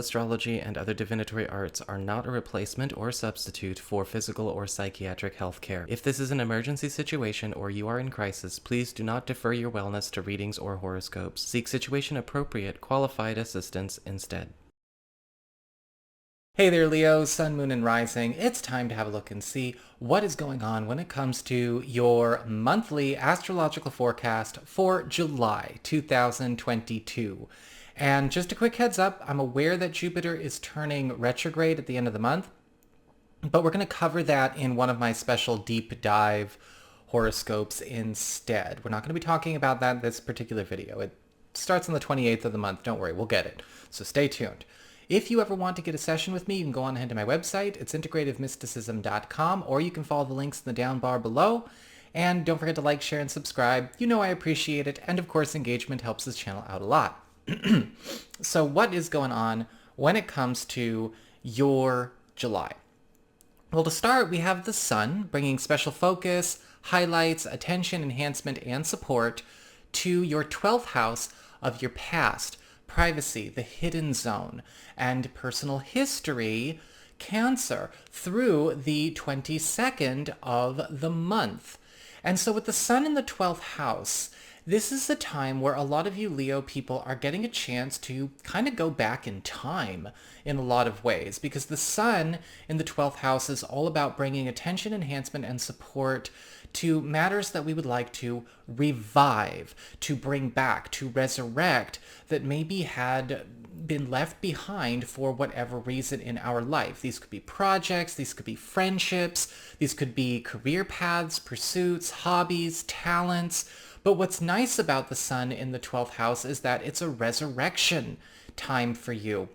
astrology, and other divinatory arts are not a replacement or substitute for physical or psychiatric health care. If this is an emergency situation or you are in crisis, please do not defer your wellness to readings or horoscopes. Seek situation-appropriate, qualified assistance instead. Hey there, Leo, Sun, Moon, and Rising. It's time to have a look and see what is going on when it comes to your monthly astrological forecast for July 2022. And just a quick heads up, I'm aware that Jupiter is turning retrograde at the end of the month, but we're going to cover that in one of my special deep dive horoscopes instead. We're not going to be talking about that in this particular video. It starts on the 28th of the month. Don't worry, we'll get it. So stay tuned. If you ever want to get a session with me, you can go on ahead to my website. It's integrativemysticism.com, or you can follow the links in the down bar below. And don't forget to like, share, and subscribe. You know I appreciate it. And of course, engagement helps this channel out a lot. So what is going on when it comes to your July? Well, to start, we have the sun bringing special focus, highlights, attention, enhancement, and support to your 12th house of your past, privacy, the hidden zone, and personal history, Cancer, through the 22nd of the month. And so with the sun in the 12th house, this is a time where a lot of you Leo people are getting a chance to kind of go back in time in a lot of ways, because the sun in the 12th house is all about bringing attention, enhancement, and support to matters that we would like to revive, to bring back, to resurrect, that maybe had been left behind for whatever reason in our life. These could be projects, these could be friendships, these could be career paths, pursuits, hobbies, talents. But what's nice about the sun in the 12th house is that it's a resurrection time for you.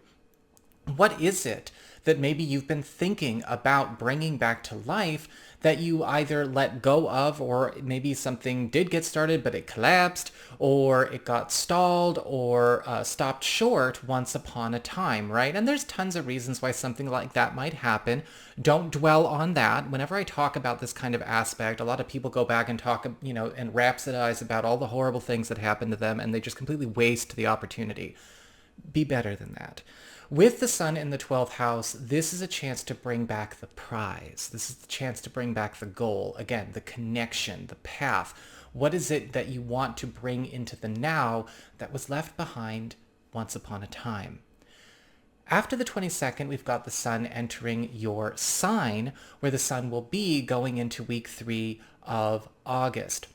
What is it that maybe you've been thinking about bringing back to life that you either let go of, or maybe something did get started but it collapsed, or it got stalled, or stopped short once upon a time, right? And there's tons of reasons why something like that might happen. Don't dwell on that. Whenever I talk about this kind of aspect, a lot of people go back and talk, and rhapsodize about all the horrible things that happened to them, and they just completely waste the opportunity. Be better than that. With the sun in the 12th house, this is a chance to bring back the prize. This is the chance to bring back the goal. Again, the connection, the path. What is it that you want to bring into the now that was left behind once upon a time? After the 22nd, we've got the sun entering your sign, where the sun will be going into week 3 of August.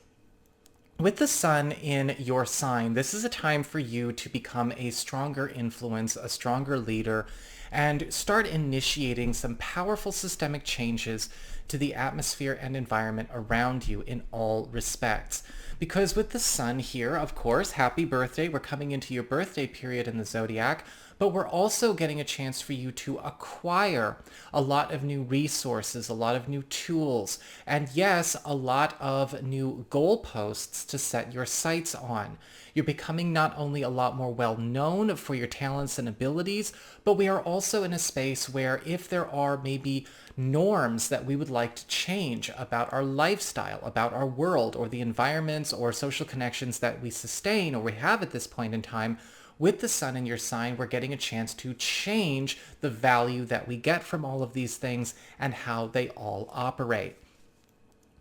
With the sun in your sign, this is a time for you to become a stronger influence, a stronger leader, and start initiating some powerful systemic changes to the atmosphere and environment around you in all respects. Because with the sun here, of course, happy birthday, we're coming into your birthday period in the zodiac, but we're also getting a chance for you to acquire a lot of new resources, a lot of new tools, and yes, a lot of new goalposts to set your sights on. You're becoming not only a lot more well-known for your talents and abilities, but we are also in a space where if there are maybe norms that we would like to change about our lifestyle, about our world, or the environments or social connections that we sustain or we have at this point in time, with the sun in your sign, we're getting a chance to change the value that we get from all of these things and how they all operate.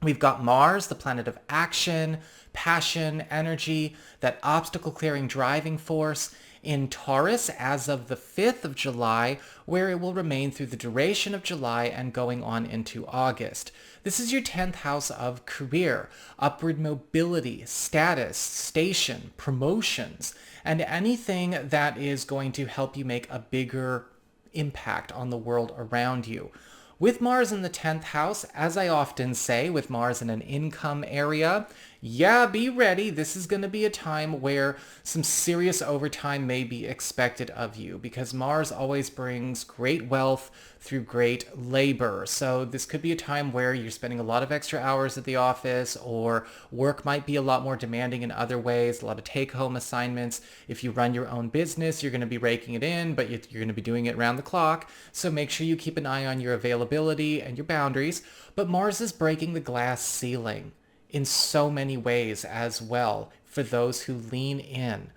We've got Mars, the planet of action, passion, energy, that obstacle-clearing driving force in Taurus as of the 5th of July, where it will remain through the duration of July and going on into August. This is your 10th house of career, upward mobility, status, station, promotions, and anything that is going to help you make a bigger impact on the world around you. With Mars in the 10th house, as I often say, with Mars in an income area, yeah, be ready. This is going to be a time where some serious overtime may be expected of you, because Mars always brings great wealth through great labor. So this could be a time where you're spending a lot of extra hours at the office, or work might be a lot more demanding in other ways, a lot of take-home assignments. If you run your own business, you're going to be raking it in, but you're going to be doing it around the clock. So make sure you keep an eye on your availability and your boundaries. But Mars is breaking the glass ceiling in so many ways as well for those who lean in.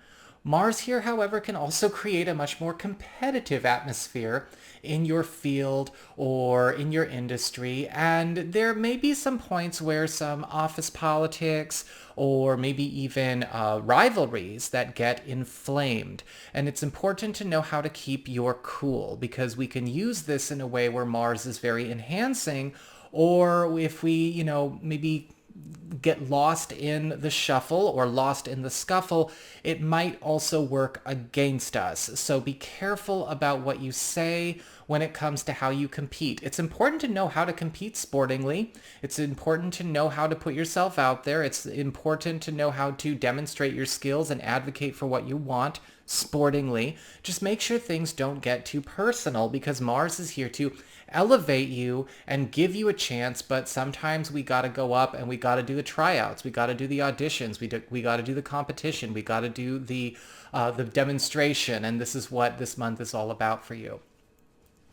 Mars here, however, can also create a much more competitive atmosphere in your field or in your industry. And there may be some points where some office politics or maybe even rivalries that get inflamed. And it's important to know how to keep your cool, because we can use this in a way where Mars is very enhancing, or if we, maybe get lost in the shuffle or lost in the scuffle, it might also work against us. So be careful about what you say when it comes to how you compete. It's important to know how to compete sportingly. It's important to know how to put yourself out there. It's important to know how to demonstrate your skills and advocate for what you want sportingly. Just make sure things don't get too personal, because Mars is here to elevate you and give you a chance, but sometimes we got to go up and we got to do the tryouts, we got to do the auditions, we got to do the competition, we got to do the demonstration, and this is what this month is all about for you.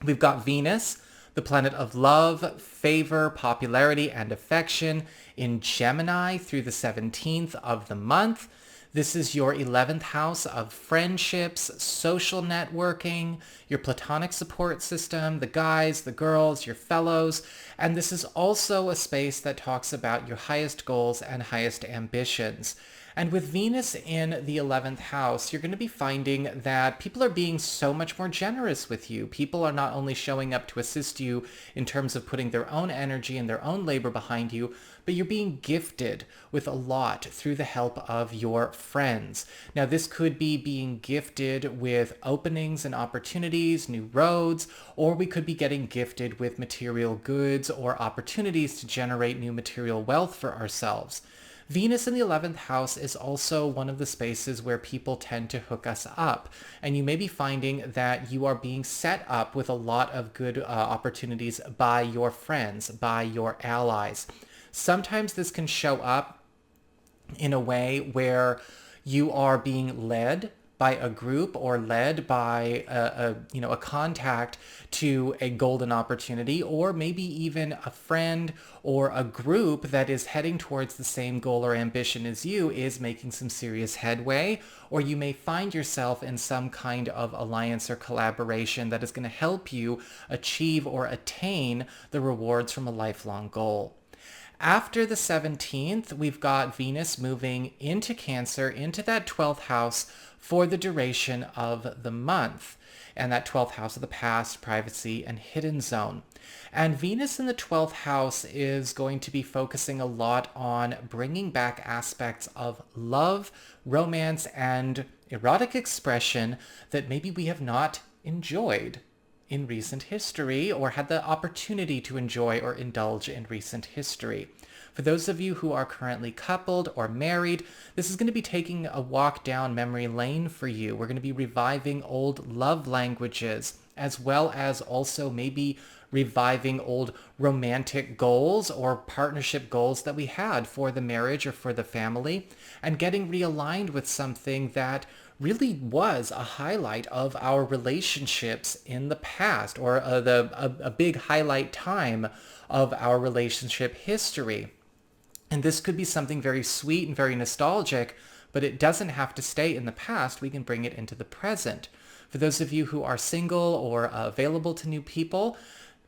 We've got Venus, the planet of love, favor, popularity, and affection, in Gemini through the 17th of the month. This is your 11th house of friendships, social networking, your platonic support system, the guys, the girls, your fellows. And this is also a space that talks about your highest goals and highest ambitions. And with Venus in the 11th house, you're going to be finding that people are being so much more generous with you. People are not only showing up to assist you in terms of putting their own energy and their own labor behind you, but you're being gifted with a lot through the help of your friends. Now, this could be being gifted with openings and opportunities, new roads, or we could be getting gifted with material goods or opportunities to generate new material wealth for ourselves. Venus in the 11th house is also one of the spaces where people tend to hook us up. And you may be finding that you are being set up with a lot of good opportunities by your friends, by your allies. Sometimes this can show up in a way where you are being led by a group or led by a contact to a golden opportunity, or maybe even a friend or a group that is heading towards the same goal or ambition as you is making some serious headway, or you may find yourself in some kind of alliance or collaboration that is going to help you achieve or attain the rewards from a lifelong goal. After the 17th, we've got Venus moving into Cancer, into that 12th house for the duration of the month, and that 12th house of the past, privacy, and hidden zone. And Venus in the 12th house is going to be focusing a lot on bringing back aspects of love, romance, and erotic expression that maybe we have not enjoyed in recent history, or had the opportunity to enjoy or indulge in recent history. For those of you who are currently coupled or married, this is going to be taking a walk down memory lane for you. We're going to be reviving old love languages, as well as also maybe reviving old romantic goals or partnership goals that we had for the marriage or for the family, and getting realigned with something that really was a highlight of our relationships in the past, or a big highlight time of our relationship history. And this could be something very sweet and very nostalgic, but it doesn't have to stay in the past. We can bring it into the present. For those of you who are single or available to new people,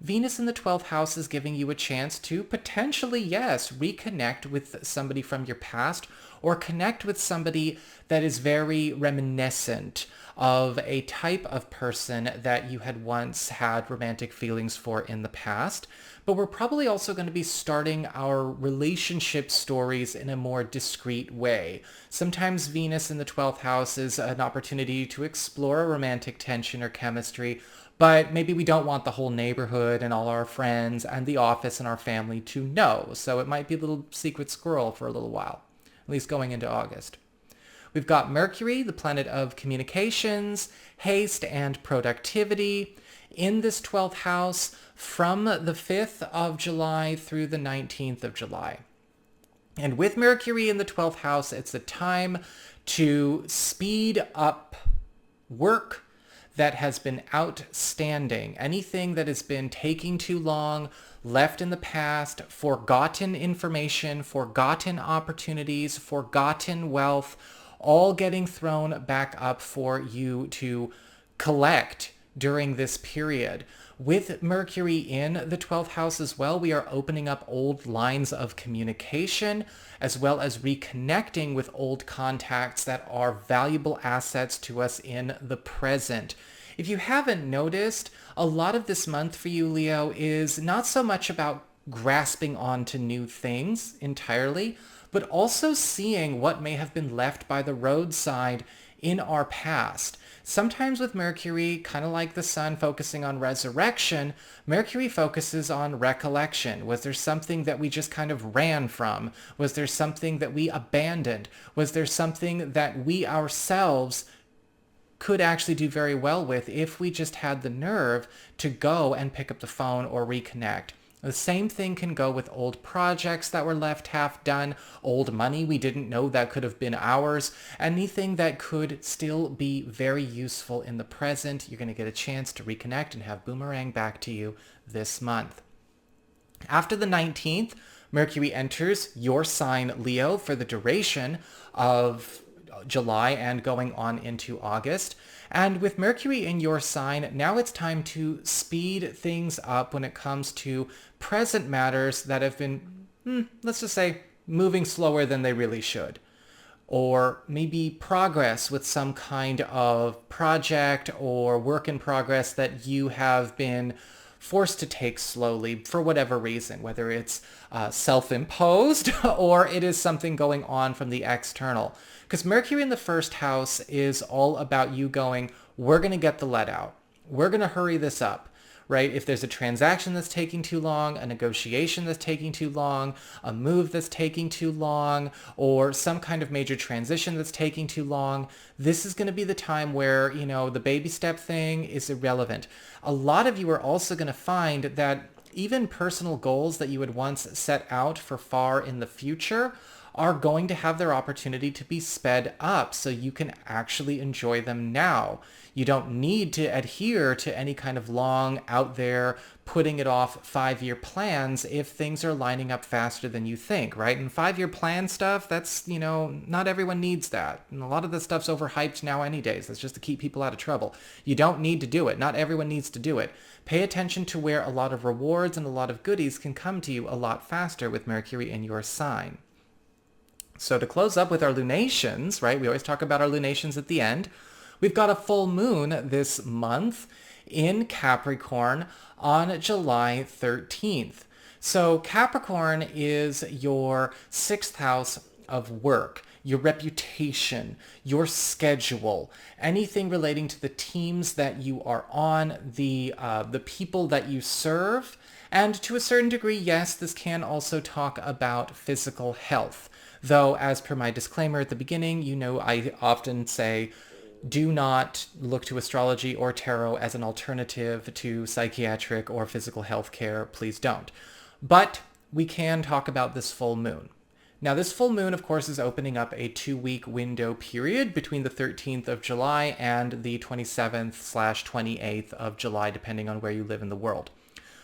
Venus in the 12th house is giving you a chance to potentially, yes, reconnect with somebody from your past, or connect with somebody that is very reminiscent of a type of person that you had once had romantic feelings for in the past. But we're probably also going to be starting our relationship stories in a more discreet way. Sometimes Venus in the 12th house is an opportunity to explore a romantic tension or chemistry, but maybe we don't want the whole neighborhood and all our friends and the office and our family to know. So it might be a little secret squirrel for a little while, at least going into August. We've got Mercury, the planet of communications, haste, and productivity, in this 12th house from the 5th of July through the 19th of July. And with Mercury in the 12th house, it's a time to speed up work that has been outstanding. Anything that has been taking too long, left in the past, forgotten information, forgotten opportunities, forgotten wealth, all getting thrown back up for you to collect during this period. With Mercury in the 12th house as well, we are opening up old lines of communication, as well as reconnecting with old contacts that are valuable assets to us in the present. If you haven't noticed, a lot of this month for you, Leo, is not so much about grasping onto new things entirely, but also seeing what may have been left by the roadside in our past. Sometimes with Mercury, kind of like the sun focusing on resurrection, Mercury focuses on recollection. Was there something that we just kind of ran from? Was there something that we abandoned? Was there something that we ourselves could actually do very well with if we just had the nerve to go and pick up the phone or reconnect? The same thing can go with old projects that were left half done, old money we didn't know that could have been ours, anything that could still be very useful in the present. You're going to get a chance to reconnect and have boomerang back to you this month. After the 19th, Mercury enters your sign, Leo, for the duration of July and going on into August. And with Mercury in your sign, now it's time to speed things up when it comes to present matters that have been, let's just say, moving slower than they really should. Or maybe progress with some kind of project or work in progress that you have been forced to take slowly for whatever reason, whether it's self-imposed or it is something going on from the external. Because Mercury in the first house is all about you going, we're going to get the let out. We're going to hurry this up, right? If there's a transaction that's taking too long, a negotiation that's taking too long, a move that's taking too long, or some kind of major transition that's taking too long, this is going to be the time where, the baby step thing is irrelevant. A lot of you are also going to find that even personal goals that you had once set out for far in the future are going to have their opportunity to be sped up so you can actually enjoy them now. You don't need to adhere to any kind of long out there putting it off 5-year plans if things are lining up faster than you think, right? And 5-year plan stuff, that's, not everyone needs that. And a lot of this stuff's overhyped now anyways. That's just to keep people out of trouble. You don't need to do it. Not everyone needs to do it. Pay attention to where a lot of rewards and a lot of goodies can come to you a lot faster with Mercury in your sign. So to close up with our lunations, right? We always talk about our lunations at the end. We've got a full moon this month in Capricorn on July 13th. So Capricorn is your 6th house of work, your reputation, your schedule, anything relating to the teams that you are on, the people that you serve. And to a certain degree, yes, this can also talk about physical health. Though, as per my disclaimer at the beginning, I often say, do not look to astrology or tarot as an alternative to psychiatric or physical health care. Please don't. But we can talk about this full moon. Now, this full moon, of course, is opening up a 2-week window period between the 13th of July and the 27th/28th of July, depending on where you live in the world.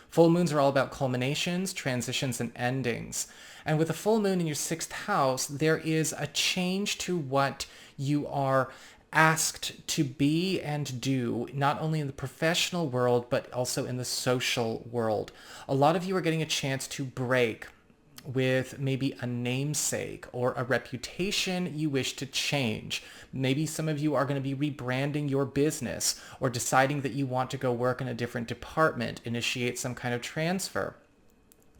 Full moons are all about culminations, transitions, and endings. And with a full moon in your 6th house, there is a change to what you are asked to be and do, not only in the professional world, but also in the social world. A lot of you are getting a chance to break with maybe a namesake or a reputation you wish to change. Maybe some of you are going to be rebranding your business or deciding that you want to go work in a different department, initiate some kind of transfer.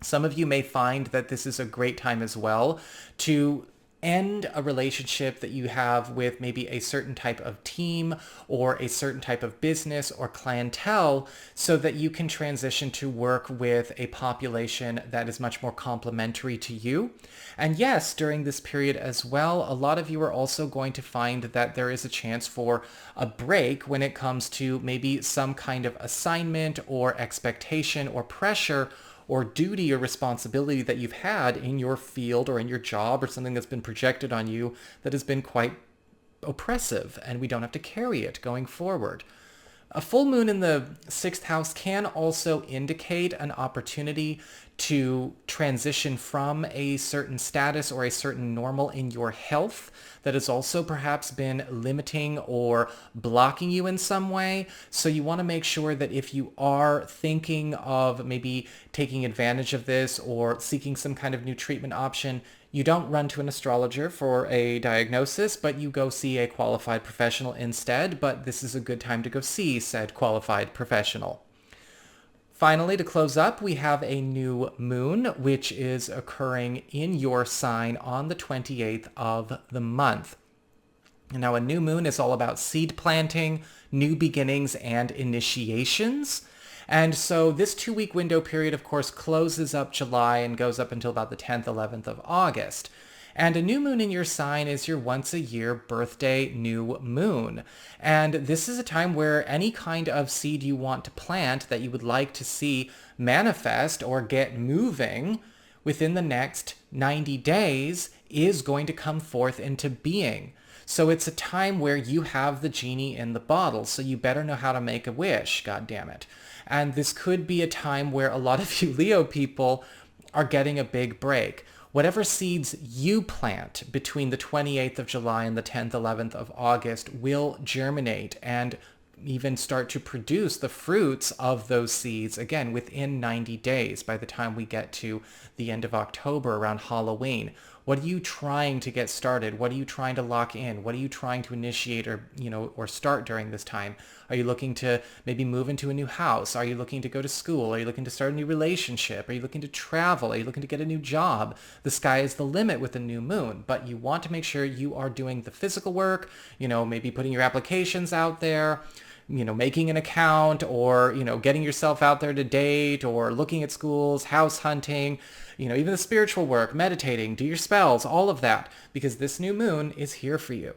Some of you may find that this is a great time as well to end a relationship that you have with maybe a certain type of team or a certain type of business or clientele so that you can transition to work with a population that is much more complementary to you. And yes, during this period as well, a lot of you are also going to find that there is a chance for a break when it comes to maybe some kind of assignment or expectation or pressure or duty or responsibility that you've had in your field or in your job or something that's been projected on you that has been quite oppressive, and we don't have to carry it going forward. A full moon in the sixth house can also indicate an opportunity to transition from a certain status or a certain normal in your health that has also perhaps been limiting or blocking you in some way. So you want to make sure that if you are thinking of maybe taking advantage of this or seeking some kind of new treatment option, you don't run to an astrologer for a diagnosis, but you go see a qualified professional instead. But this is a good time to go see said qualified professional. Finally, to close up, we have a new moon, which is occurring in your sign on the 28th of the month. Now, a new moon is all about seed planting, new beginnings, and initiations. And so this 2-week window period, of course, closes up July and goes up until about the 10th, 11th of August. And a new moon in your sign is your once-a-year birthday new moon. And this is a time where any kind of seed you want to plant that you would like to see manifest or get moving within the next 90 days is going to come forth into being. So it's a time where you have the genie in the bottle, so you better know how to make a wish, God damn it. And this could be a time where a lot of you Leo people are getting a big break. Whatever seeds you plant between the 28th of July and the 10th, 11th of August will germinate and even start to produce the fruits of those seeds, again, within 90 days by the time we get to the end of October around Halloween. What are you trying to get started? What are you trying to lock in? What are you trying to initiate or start during this time? Are you looking to maybe move into a new house? Are you looking to go to school? Are you looking to start a new relationship? Are you looking to travel? Are you looking to get a new job? The sky is the limit with the new moon, but you want to make sure you are doing the physical work, maybe putting your applications out there, making an account, or, getting yourself out there to date, or looking at schools, house hunting, even the spiritual work, meditating, do your spells, all of that, because this new moon is here for you.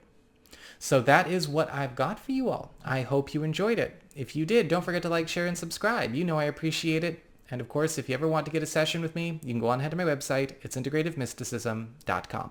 So that is what I've got for you all. I hope you enjoyed it. If you did, don't forget to like, share, and subscribe. I appreciate it. And of course, if you ever want to get a session with me, you can go on ahead to my website. It's integrativemysticism.com.